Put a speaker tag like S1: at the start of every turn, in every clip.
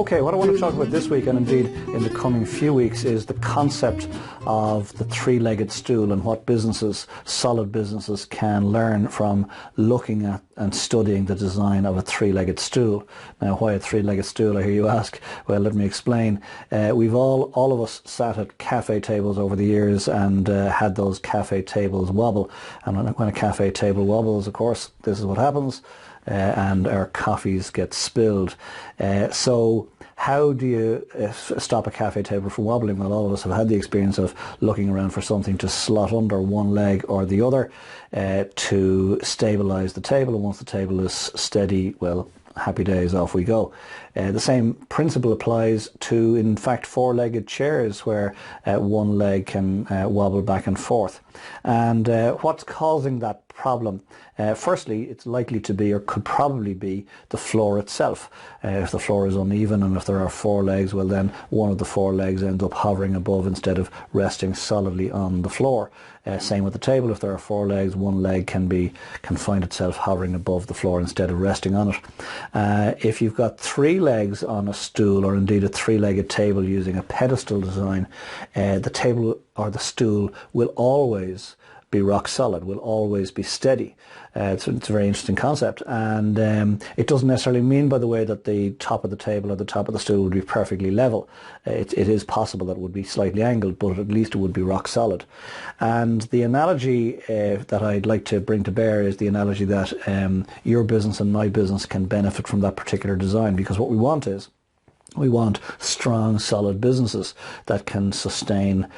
S1: Okay, what I want to talk about this week, and indeed in the coming few weeks, is the concept of the three-legged stool and what businesses, solid businesses, can learn from looking at and studying the design of a three-legged stool. Now, why a three-legged stool, I hear you ask? Well, let me explain. We've all of us sat at cafe tables over the years and had those cafe tables wobble. And when a cafe table wobbles, of course, this is what happens. And our coffees get spilled. So how do you stop a cafe table from wobbling? Well, all of us have had the experience of looking around for something to slot under one leg or the other to stabilize the table, and once the table is steady, well, happy days, off we go. The same principle applies to, in fact, four-legged chairs where one leg can wobble back and forth. And what's causing that problem? Firstly, it's likely to be, or could probably be, the floor itself. If the floor is uneven and if there are four legs, well then one of the four legs ends up hovering above instead of resting solidly on the floor. Same with the table. If there are four legs, one leg can find itself hovering above the floor instead of resting on it. If you've got three legs on a stool, or indeed a three-legged table using a pedestal design, the table or the stool will always be rock solid, will always be steady. It's a very interesting concept, and it doesn't necessarily mean, by the way, that the top of the table or the top of the stool would be perfectly level. It is possible that it would be slightly angled, but at least it would be rock solid. And the analogy that I'd like to bring to bear is the analogy that your business and my business can benefit from that particular design, because what we want strong, solid businesses that can sustain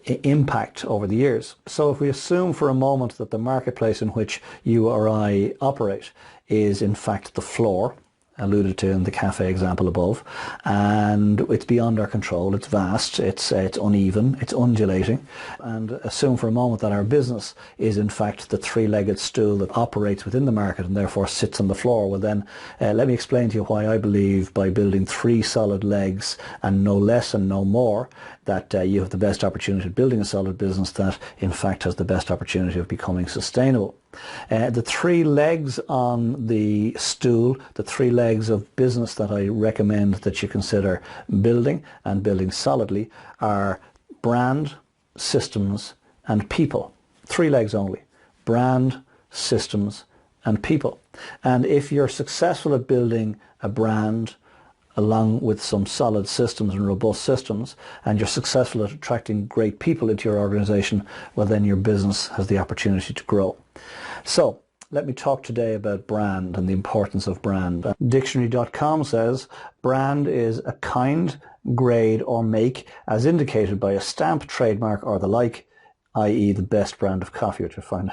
S1: impact over the years. So if we assume for a moment that the marketplace in which you or I operate is in fact the floor, alluded to in the cafe example above, and it's beyond our control, it's vast, it's uneven, it's undulating, and assume for a moment that our business is in fact the three-legged stool that operates within the market and therefore sits on the floor, well then let me explain to you why I believe by building three solid legs and no less and no more that you have the best opportunity of building a solid business that in fact has the best opportunity of becoming sustainable. The three legs on the stool, the three legs of business that I recommend that you consider building and building solidly are brand, systems and people. Three legs only. Brand, systems and people. And if you're successful at building a brand along with some solid systems and robust systems, and you're successful at attracting great people into your organization, well then your business has the opportunity to grow. So let me talk today about brand and the importance of brand. Dictionary.com says brand is a kind, grade or make as indicated by a stamp, trademark or the like, i.e. the best brand of coffee, which I find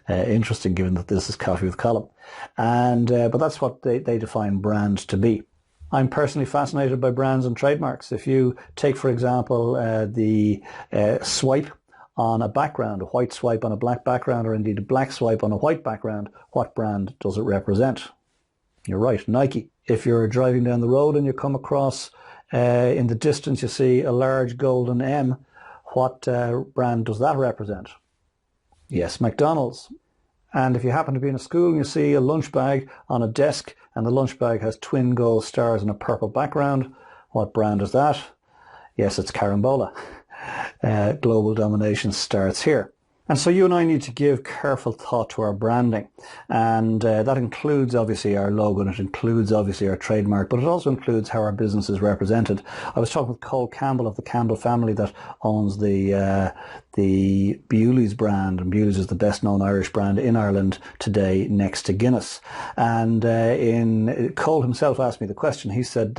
S1: interesting given that this is Coffee with Colin. And but that's what they define brand to be. I'm personally fascinated by brands and trademarks. If you take, for example, the swipe on a background, a white swipe on a black background, or indeed a black swipe on a white background, what brand does it represent? You're right, Nike. If you're driving down the road and you come across, in the distance you see a large golden M, what brand does that represent? Yes, McDonald's. And if you happen to be in a school and you see a lunch bag on a desk and the lunch bag has twin gold stars and a purple background, what brand is that? Yes, it's Carambola. Global domination starts here. And so you and I need to give careful thought to our branding, and that includes obviously our logo, and it includes obviously our trademark, but it also includes how our business is represented. I was talking with Cole Campbell of the Campbell family that owns the Bewley's brand, and Bewley's is the best known Irish brand in Ireland today next to Guinness. And Cole himself asked me the question. He said,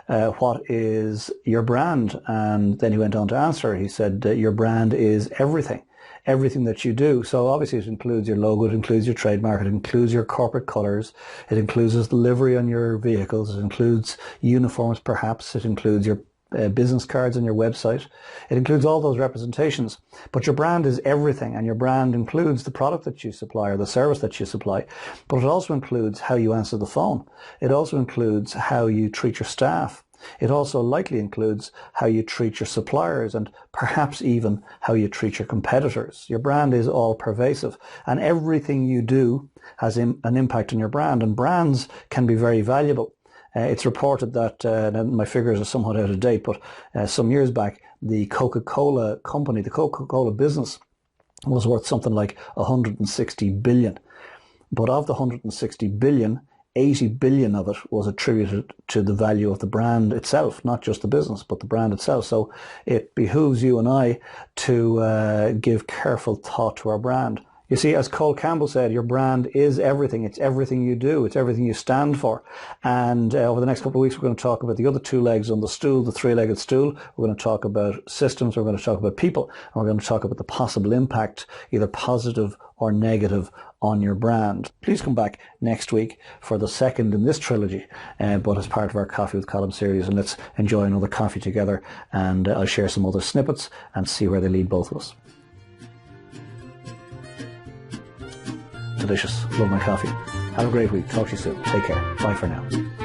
S1: what is your brand? And then he went on to answer. He said, your brand is everything that you do. So obviously it includes your logo, it includes your trademark, it includes your corporate colours, it includes the livery on your vehicles, it includes uniforms perhaps, it includes your business cards on your website, it includes all those representations. But your brand is everything, and your brand includes the product that you supply or the service that you supply, but it also includes how you answer the phone. It also includes how you treat your staff. It also likely includes how you treat your suppliers and perhaps even how you treat your competitors. Your brand is all pervasive, and everything you do has an impact on your brand, and brands can be very valuable. It's reported that, and my figures are somewhat out of date, but some years back, the Coca-Cola company, the Coca-Cola business, was worth something like 160 billion. But of the 160 billion, 80 billion of it was attributed to the value of the brand itself, not just the business, but the brand itself. So it behooves you and I to give careful thought to our brand. You see, as Cole Campbell said, your brand is everything. It's everything you do. It's everything you stand for. And over the next couple of weeks, we're going to talk about the other two legs on the stool, the three-legged stool. We're going to talk about systems. We're going to talk about people. And we're going to talk about the possible impact, either positive or negative, on your brand. Please come back next week for the second in this trilogy, but as part of our Coffee with Colin series. And let's enjoy another coffee together. And I'll share some other snippets and see where they lead both of us. Delicious. Love my coffee. Have a great week. Talk to you soon. Take care. Bye for now.